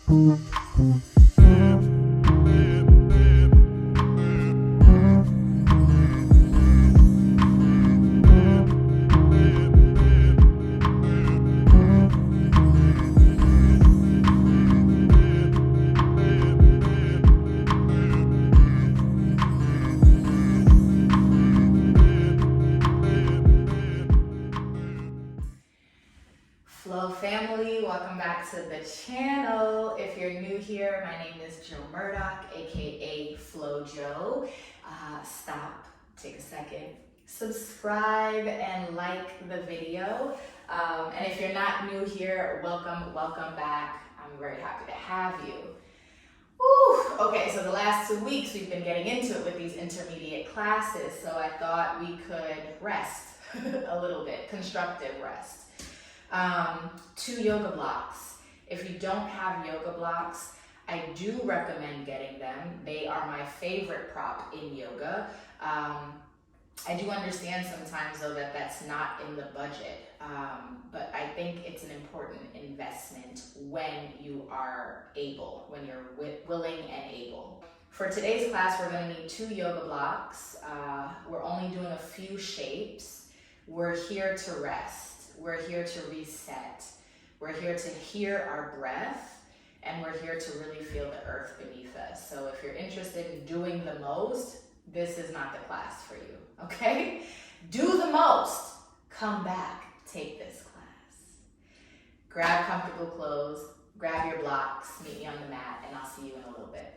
Flow family, welcome back to the channel. If you're new here, my name is Murdock, aka Flowwj0. Stop, take a second, subscribe and like the video. And if you're not new here, welcome back. I'm very happy to have you. Whew. Okay, so the last 2 weeks we've been getting into it with these intermediate classes, so I thought we could rest a little bit, constructive rest. 2 yoga blocks. If you don't have yoga blocks, I do recommend getting them. They are my favorite prop in yoga. I do understand sometimes though that that's not in the budget, but I think it's an important investment when you are able, when you're willing and able. For today's class, we're going to need 2 yoga blocks. We're only doing a few shapes. We're here to rest. We're here to reset. We're here to hear our breath, and we're here to really feel the earth beneath us. So if you're interested in doing the most, this is not the class for you, okay? Do the most. Come back, take this class. Grab comfortable clothes, grab your blocks, meet me on the mat, and I'll see you in a little bit.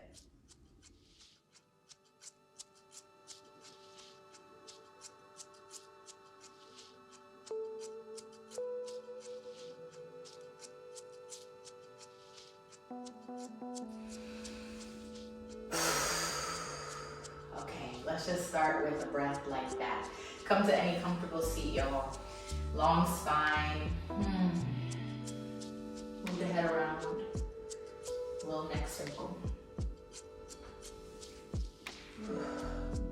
Okay, let's just start with a breath like that. Come to any comfortable seat, y'all. Long spine. Move the head around. Little neck circle.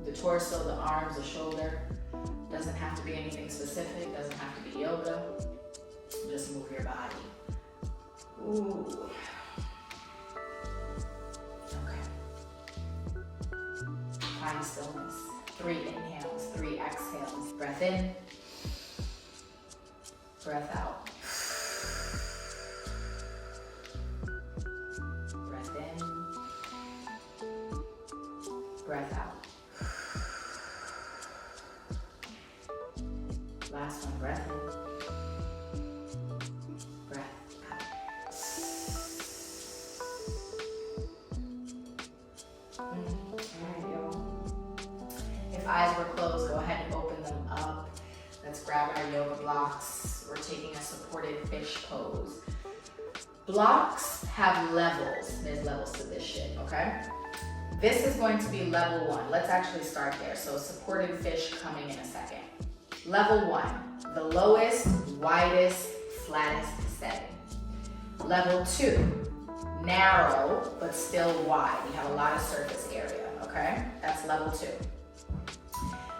The torso, the arms, the shoulder. Doesn't have to be anything specific. Doesn't have to be yoga. Just move your body. Ooh. Find stillness. 3 inhales, 3 exhales. Breath in, breath out. Breath in, breath out. Last one, breath in, breath out. Alright, y'all. If eyes were closed, go ahead and open them up. Let's grab our yoga blocks. We're taking a supported fish pose. Blocks have levels. There's levels to this shit, okay? This is going to be level 1. Let's actually start there. So supported fish coming in a second. Level 1, the lowest, widest, flattest setting. Level 2, narrow, but still wide. You have a lot of surface area, okay? That's level 2.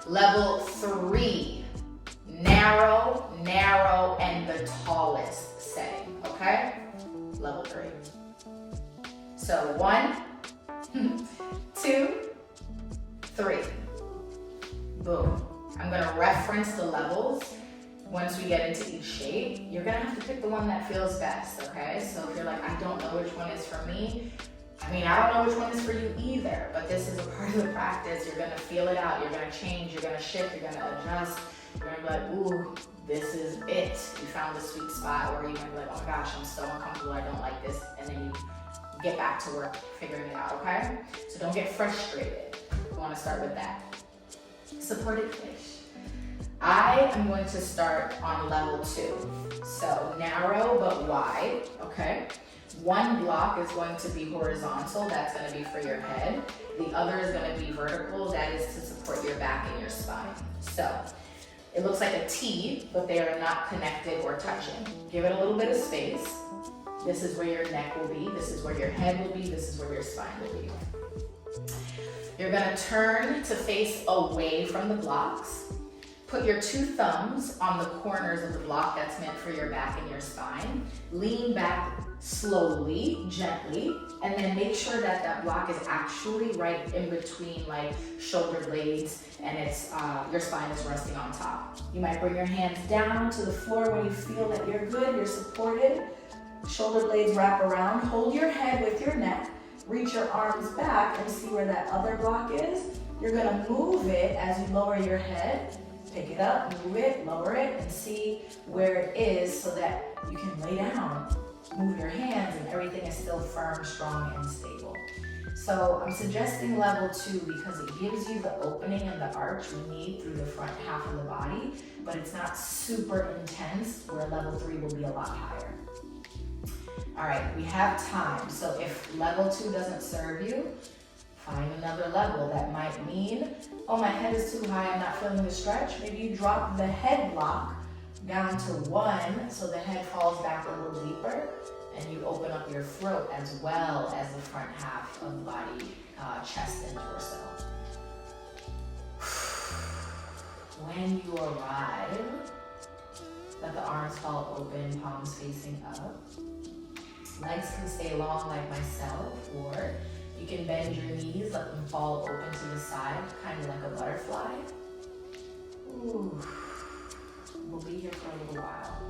Level 3, narrow, and the tallest setting, okay? Level 3. So 1, 2, 3. Boom. I'm gonna reference the levels. Once we get into each shape, you're gonna have to pick the one that feels best, okay? So if you're like, I don't know which one is for me, I mean, I don't know which one is for you either, but this is a part of the practice. You're gonna feel it out, you're gonna change, you're gonna shift, you're gonna adjust. You're gonna be like, ooh, this is it. You found the sweet spot, or you're gonna be like, oh my gosh, I'm so uncomfortable, I don't like this. And then you get back to work figuring it out, okay? So don't get frustrated. We wanna start with that. Supported fish. I am going to start on level 2. So narrow but wide, okay? One block is going to be horizontal, that's gonna be for your head. The other is gonna be vertical, that is to support your back and your spine. So it looks like a T, but they are not connected or touching. Give it a little bit of space. This is where your neck will be, this is where your head will be, this is where your spine will be. You're gonna turn to face away from the blocks. Put your two thumbs on the corners of the block that's meant for your back and your spine. Lean back slowly, gently, and then make sure that that block is actually right in between like shoulder blades and it's your spine is resting on top. You might bring your hands down to the floor when you feel that you're good, you're supported. Shoulder blades wrap around. Hold your head with your neck. Reach your arms back and see where that other block is. You're gonna move it as you lower your head. Pick it up, move it, lower it, and see where it is so that you can lay down, move your hands, and everything is still firm, strong, and stable. So I'm suggesting level 2 because it gives you the opening and the arch we need through the front half of the body, but it's not super intense, where level 3 will be a lot higher. All right, we have time. So if level 2 doesn't serve you, find another level. That might mean, oh, my head is too high, I'm not feeling the stretch. Maybe you drop the head block down to 1 so the head falls back a little deeper, and you open up your throat as well as the front half of the body, chest and torso. When you arrive, let the arms fall open, palms facing up. Legs can stay long like myself, or you can bend your knees, let them fall open to the side, kind of like a butterfly. Ooh. We'll be here for a little while.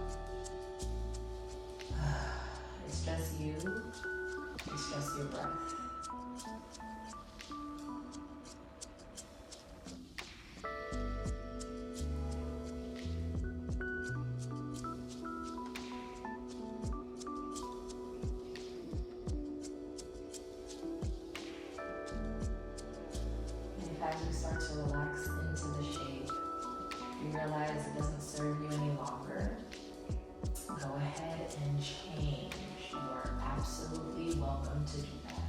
It's just you, it's just your breath. As you start to relax into the shape, you realize it doesn't serve you any longer. Go ahead and change. You are absolutely welcome to do that.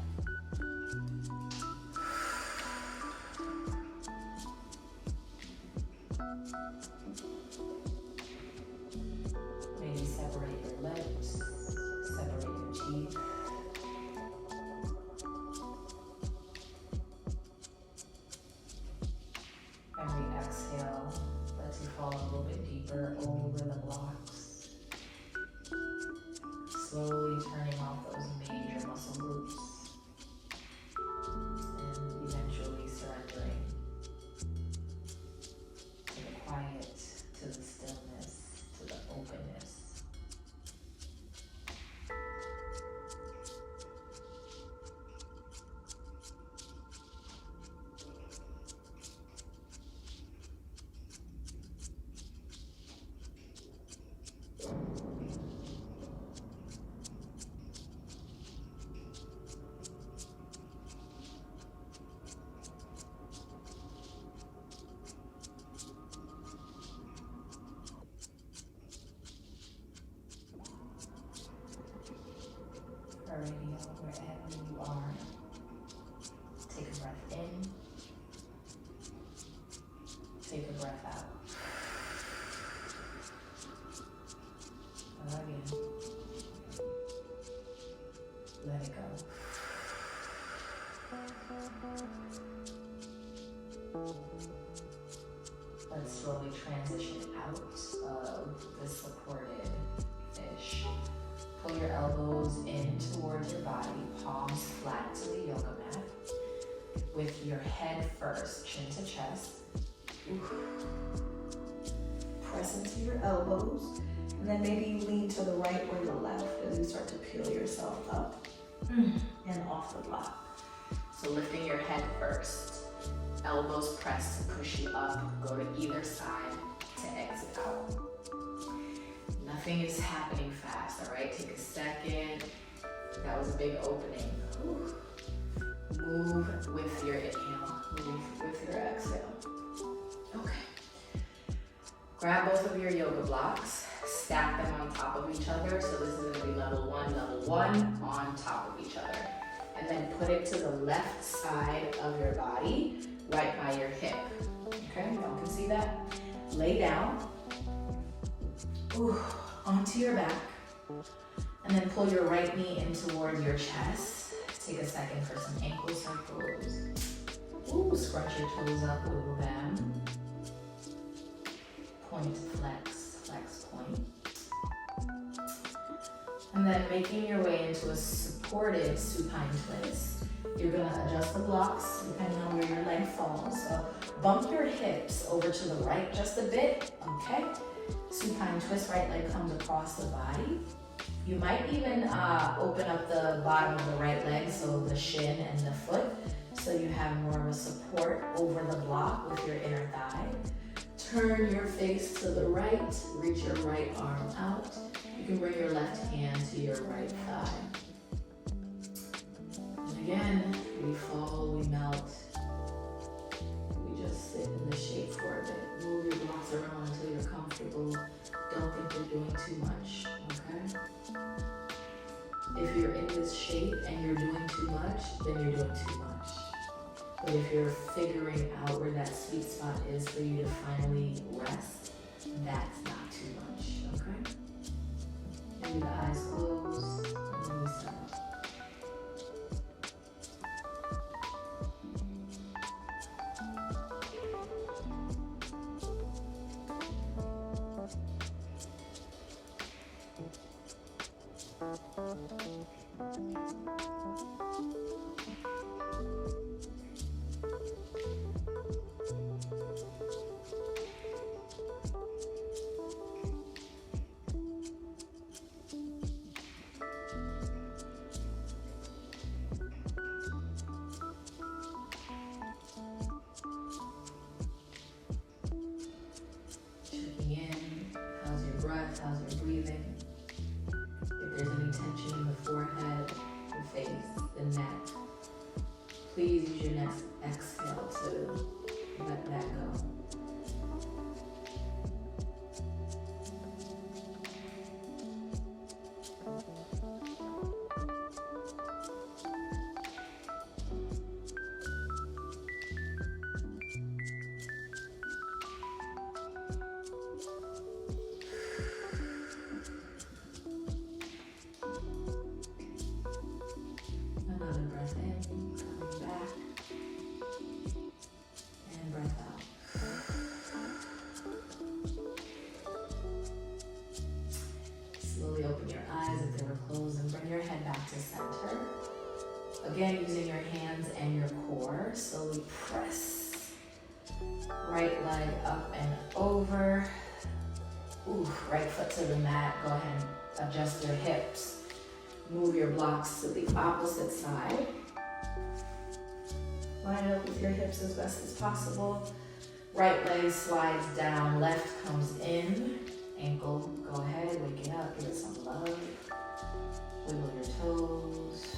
Maybe separate your lips, separate your teeth. Every exhale lets you fall a little bit deeper over the blocks. Slowly turning off those major muscle groups and eventually surrendering to the quiet, to the stillness, to the openness. Already wherever you are, take a breath in, take a breath out. Again, let it go. Let's slowly transition out of the supported fish. Pull your elbows in towards your body, palms flat to the yoga mat. With your head first, chin to chest. Ooh. Press into your elbows, and then maybe you lean to the right or the left as you start to peel yourself up and off the block. So lifting your head first, elbows pressed to push you up, go to either side to exit out. Nothing is happening fast, all right? Take a second. That was a big opening. Whew. Move with your inhale, move with your exhale. Okay. Grab both of your yoga blocks, stack them on top of each other. So this is gonna be level 1 on top of each other. And then put it to the left side of your body, right by your hip. Okay, y'all can see that? Lay down. Ooh. Onto your back, and then pull your right knee in towards your chest. Take a second for some ankle circles. Ooh, scrunch your toes up, wiggle them. point, flex, flex, point. And then making your way into a supported supine twist. You're gonna adjust the blocks depending on where your leg falls. So bump your hips over to the right just a bit, okay? Supine twist, right leg comes across the body. You might even open up the bottom of the right leg, so the shin and the foot, so you have more of a support over the block with your inner thigh. Turn your face to the right, reach your right arm out. You can bring your left hand to your right thigh. And again, we fall, we melt. We just sit in this shape for a bit. Move your blocks around until you're comfortable. Don't think you're doing too much, okay? If you're in this shape and you're doing too much, then you're doing too much. But if you're figuring out where that sweet spot is for you to finally rest, that's not too much, okay? Maybe the eyes closed, and then we settle. How's your breathing? If there's any tension in the forehead, the face, the neck, please use your next exhale to let that go. Again, using your hands and your core, slowly press. Right leg up and over. Ooh, right foot to the mat. Go ahead and adjust your hips. Move your blocks to the opposite side. Line it up with your hips as best as possible. Right leg slides down, left comes in. Ankle, go ahead, wake it up, give it some love. Wiggle your toes.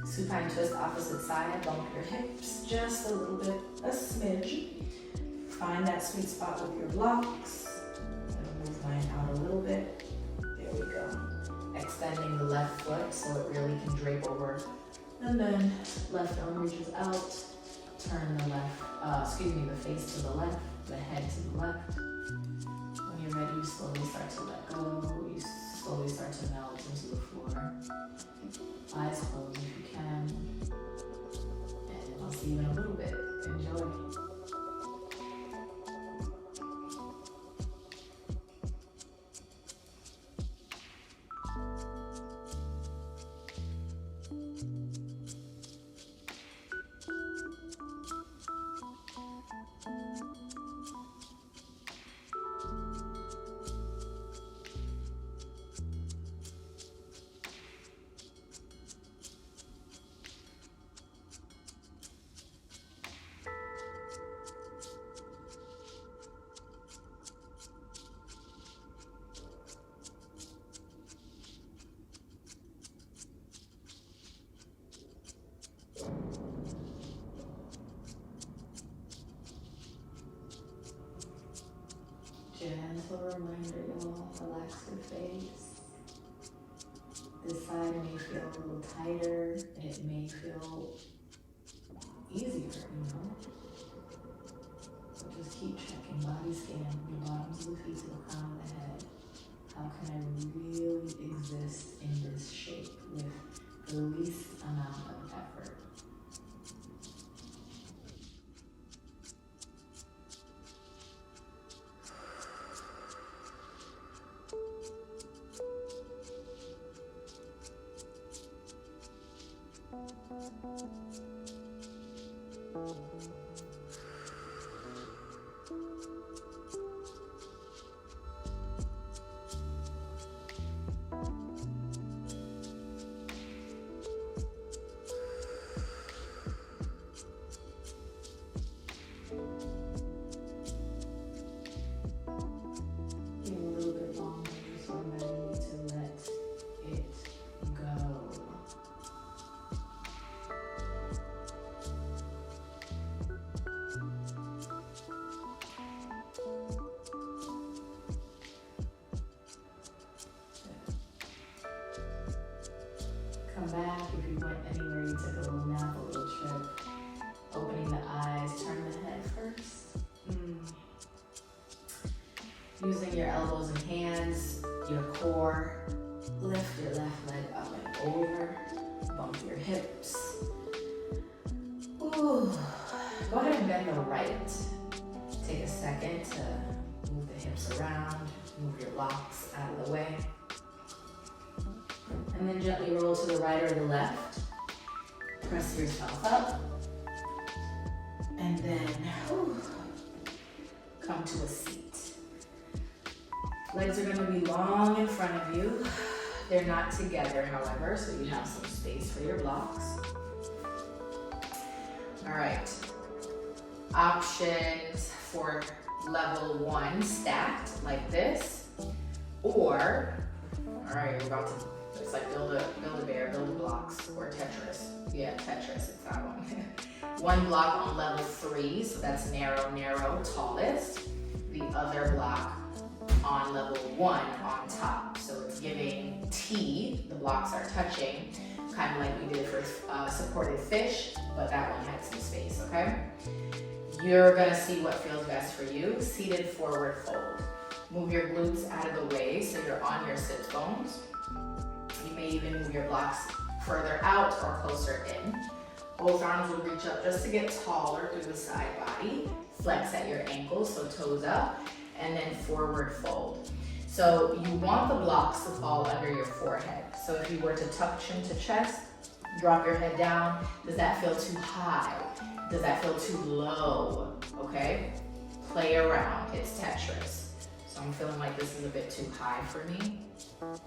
Supine twist, opposite side, bump your hips just a little bit, a smidge. Find that sweet spot with your blocks. I'm gonna move mine out a little bit. There we go. Extending the left foot so it really can drape over. And then left arm reaches out. Turn the face to the left, the head to the left. When you're ready, you slowly start to let go. You slowly start to melt into the floor. Eyes closed if you can. And I'll see you in a little bit. Enjoy. Gentle reminder, y'all, relax your face. This side may feel a little tighter, it may feel easier, So just keep checking body scan from the bottoms of the feet to the crown of the head. How can I really exist in this shape with the least amount of effort? Come back if you went anywhere, you took a little nap, a little trip. Opening the eyes, turn the head first. Using your elbows and hands, your core. Lift your left leg up and over. Bump your hips. Ooh. Go ahead and bend the right. Take a second to move the hips around, move your blocks out of the way. And then gently roll to the right or the left. Press yourself up. And then come to a seat. Legs are gonna be long in front of you. They're not together, however, so you have some space for your blocks. All right. Options for level 1 stacked like this, or, all right, we're about to, it's like build a bear, build a blocks, or Tetris. Yeah, Tetris, it's that one. One block on level 3, so that's narrow, narrow, tallest. The other block on level 1 on top. So it's giving T, the blocks are touching, kind of like we did for supported fish, but that one had some space, okay? You're gonna see what feels best for you. Seated forward fold. Move your glutes out of the way so you're on your sit bones. You may even move your blocks further out or closer in. Both arms will reach up just to get taller through the side body. Flex at your ankles, so toes up, and then forward fold. So you want the blocks to fall under your forehead. So if you were to tuck chin to chest, drop your head down, does that feel too high? Does that feel too low? Okay? Play around, it's Tetris. So I'm feeling like this is a bit too high for me. Good,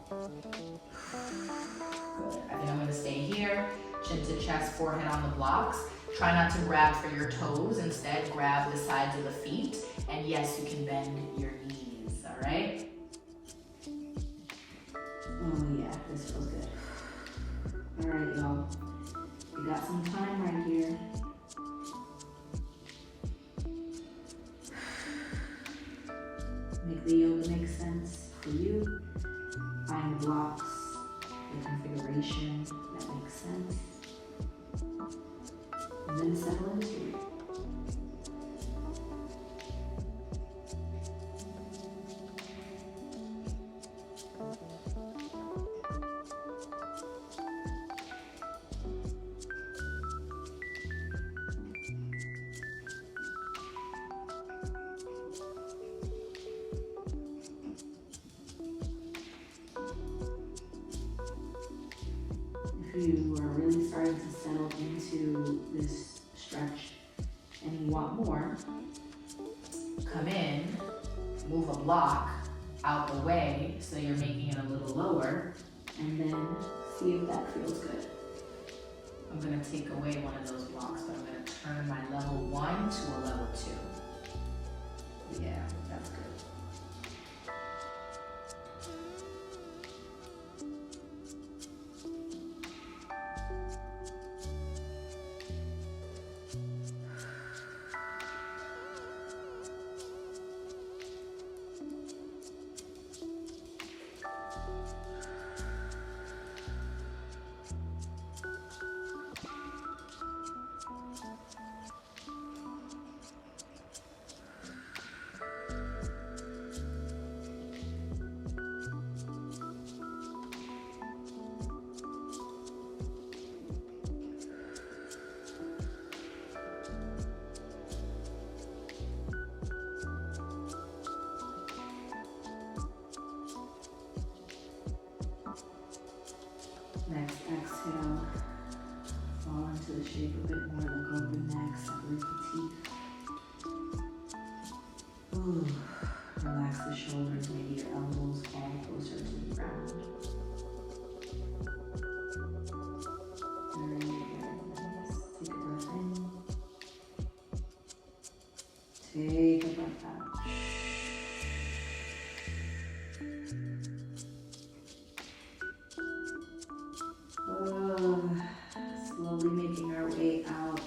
I think I'm gonna stay here. Chin to chest, forehead on the blocks. Try not to grab for your toes, instead grab the sides of the feet. And yes, you can bend your knees, all right? Oh yeah, this feels good. All right, y'all. We got some time right here. Make the yoga make sense for you. Find the blocks, the configuration that makes sense. And then settle into it. If you are really starting to settle into this stretch and you want more, come in, move a block out the way so you're making it a little lower, and then see if that feels good. I'm gonna take away one of those blocks, but I'm gonna turn my level 1 to a level 2. Yeah, that's good. Next exhale, fall into the shape a bit more, look open neck, separate the teeth. Ooh, relax the shoulders, maybe your elbows fall closer to the ground. Very, very nice. Take a breath in. Take a breath out. Slowly making our way out.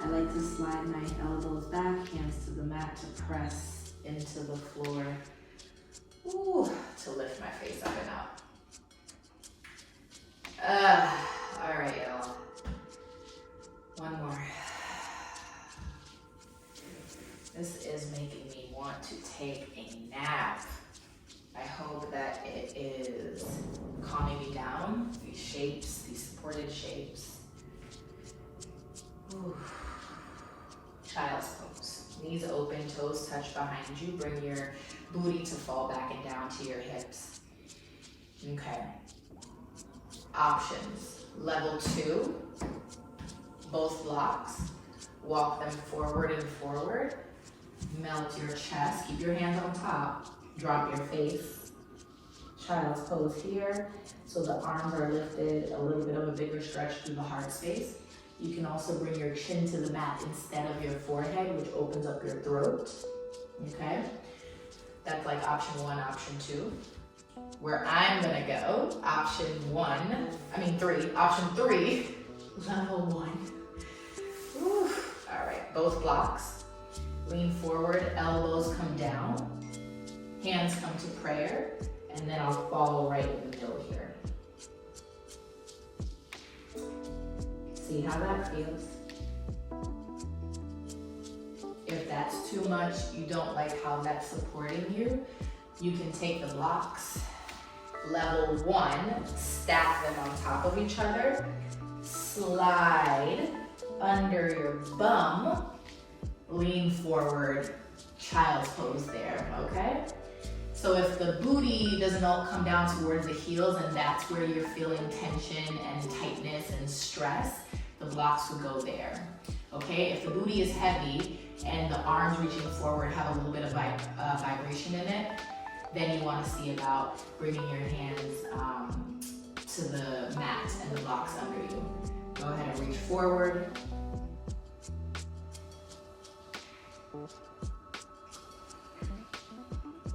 I like to slide my elbows back, hands to the mat to press into the floor. Ooh, to lift my face up and out. All right, y'all. One more. This is making me want to take a nap. I hope that it is calming me down. These shapes, these supported shapes. Ooh. Child's pose. Knees open, toes touch behind you. Bring your booty to fall back and down to your hips. Okay. Options. Level 2, both blocks. Walk them forward and forward. Melt your chest. Keep your hands on top. Drop your face. Child's pose here. So the arms are lifted, a little bit of a bigger stretch through the heart space. You can also bring your chin to the mat instead of your forehead, which opens up your throat. Okay? That's like option 1, option 2. Where I'm gonna go, option 3, level 1. Whew. All right, both blocks. Lean forward, elbows come down, hands come to prayer, and then I'll follow right in the middle here. See how that feels. If that's too much, you don't like how that's supporting you, you can take the blocks, level 1, stack them on top of each other, slide under your bum, lean forward, child's pose there, okay? So if the booty doesn't all come down towards the heels and that's where you're feeling tension and tightness and stress, the blocks would go there, okay? If the booty is heavy and the arms reaching forward have a little bit of vibration in it, then you want to see about bringing your hands to the mat and the blocks under you. Go ahead and reach forward.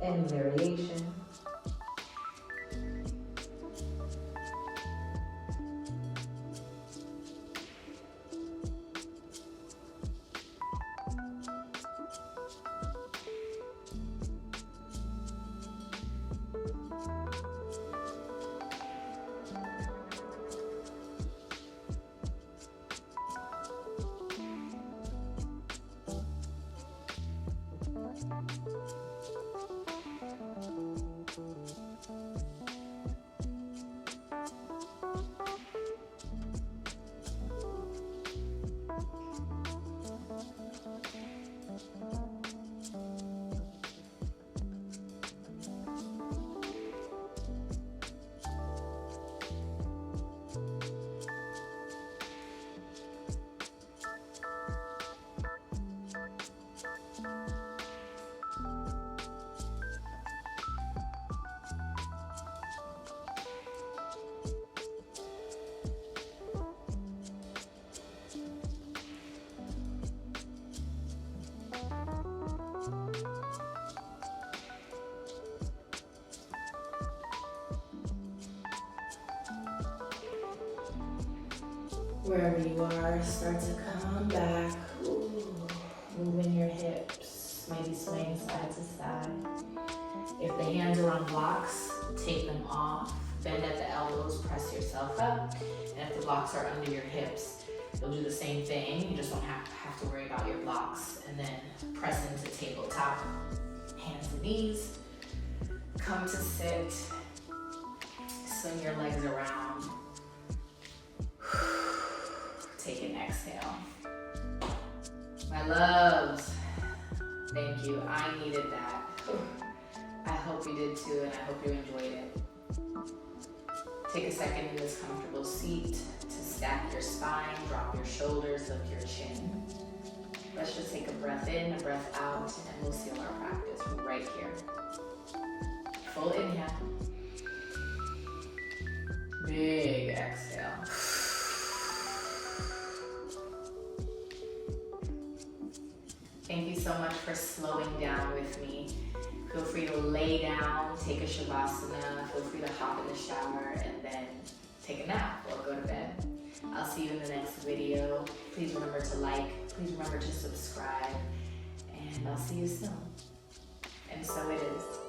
Any variation. Wherever you are, start to come back. Ooh. Moving your hips, maybe swaying side to side. If the hands are on blocks, take them off. Bend at the elbows, press yourself up. And if the blocks are under your hips, you'll do the same thing. You just don't have to worry about your blocks. And then press into tabletop. Hands and knees. Come to sit. Swing your legs around. Take an exhale. My loves, thank you. I needed that. I hope you did too, and I hope you enjoyed it. Take a second in this comfortable seat to stack your spine, drop your shoulders, lift your chin. Let's just take a breath in, a breath out, and we'll seal our practice right here. Full inhale. Big exhale. Thank you so much for slowing down with me. Feel free to lay down, take a shavasana, feel free to hop in the shower, and then take a nap or go to bed. I'll see you in the next video. Please remember to like, please remember to subscribe, and I'll see you soon. And so it is.